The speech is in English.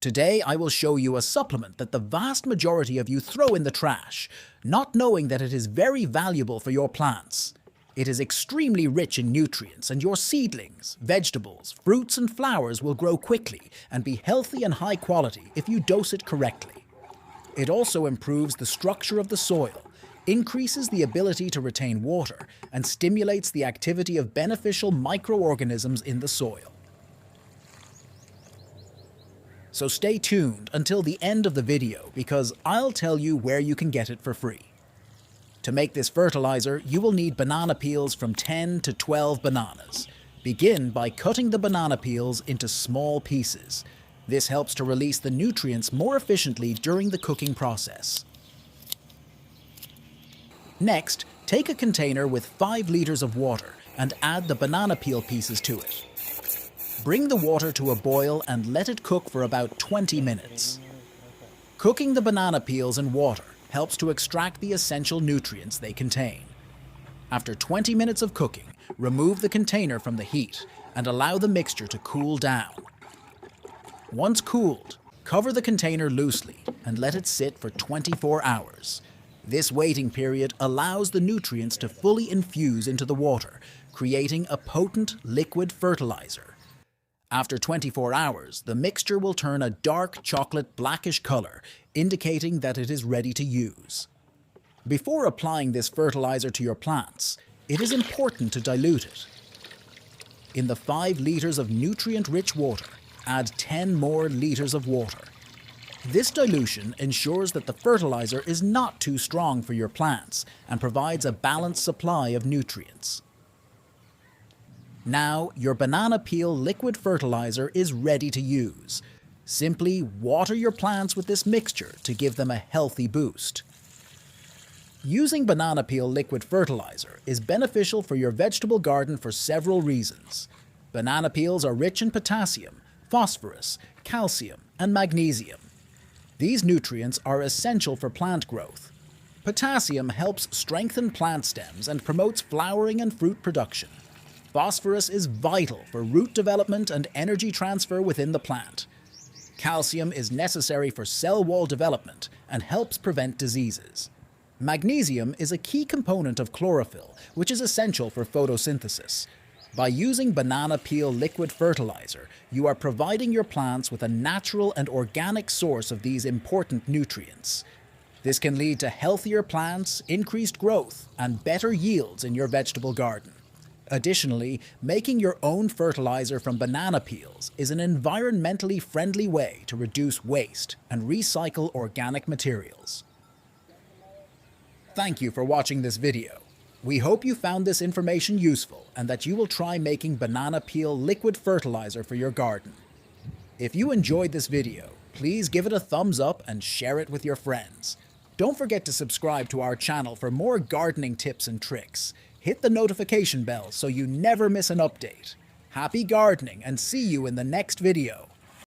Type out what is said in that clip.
Today I will show you a supplement that the vast majority of you throw in the trash, not knowing that it is very valuable for your plants. It is extremely rich in nutrients, and your seedlings, vegetables, fruits and flowers will grow quickly and be healthy and high quality if you dose it correctly. It also improves the structure of the soil, increases the ability to retain water, and stimulates the activity of beneficial microorganisms in the soil. So stay tuned until the end of the video because I'll tell you where you can get it for free. To make this fertilizer, you will need banana peels from 10 to 12 bananas. Begin by cutting the banana peels into small pieces. This helps to release the nutrients more efficiently during the cooking process. Next, take a container with 5 liters of water and add the banana peel pieces to it. Bring the water to a boil and let it cook for about 20 minutes. Cooking the banana peels in water helps to extract the essential nutrients they contain. After 20 minutes of cooking, remove the container from the heat and allow the mixture to cool down. Once cooled, cover the container loosely and let it sit for 24 hours. This waiting period allows the nutrients to fully infuse into the water, creating a potent liquid fertilizer. After 24 hours, the mixture will turn a dark chocolate blackish color, indicating that it is ready to use. Before applying this fertilizer to your plants, it is important to dilute it. In the 5 liters of nutrient-rich water, add 10 more liters of water. This dilution ensures that the fertilizer is not too strong for your plants and provides a balanced supply of nutrients. Now, your banana peel liquid fertilizer is ready to use. Simply water your plants with this mixture to give them a healthy boost. Using banana peel liquid fertilizer is beneficial for your vegetable garden for several reasons. Banana peels are rich in potassium, phosphorus, calcium, and magnesium. These nutrients are essential for plant growth. Potassium helps strengthen plant stems and promotes flowering and fruit production. Phosphorus is vital for root development and energy transfer within the plant. Calcium is necessary for cell wall development and helps prevent diseases. Magnesium is a key component of chlorophyll, which is essential for photosynthesis. By using banana peel liquid fertilizer, you are providing your plants with a natural and organic source of these important nutrients. This can lead to healthier plants, increased growth, and better yields in your vegetable garden. Additionally, making your own fertilizer from banana peels is an environmentally friendly way to reduce waste and recycle organic materials. Thank you for watching this video. We hope you found this information useful and that you will try making banana peel liquid fertilizer for your garden. If you enjoyed this video, please give it a thumbs up and share it with your friends. Don't forget to subscribe to our channel for more gardening tips and tricks. Hit the notification bell so you never miss an update. Happy gardening and see you in the next video.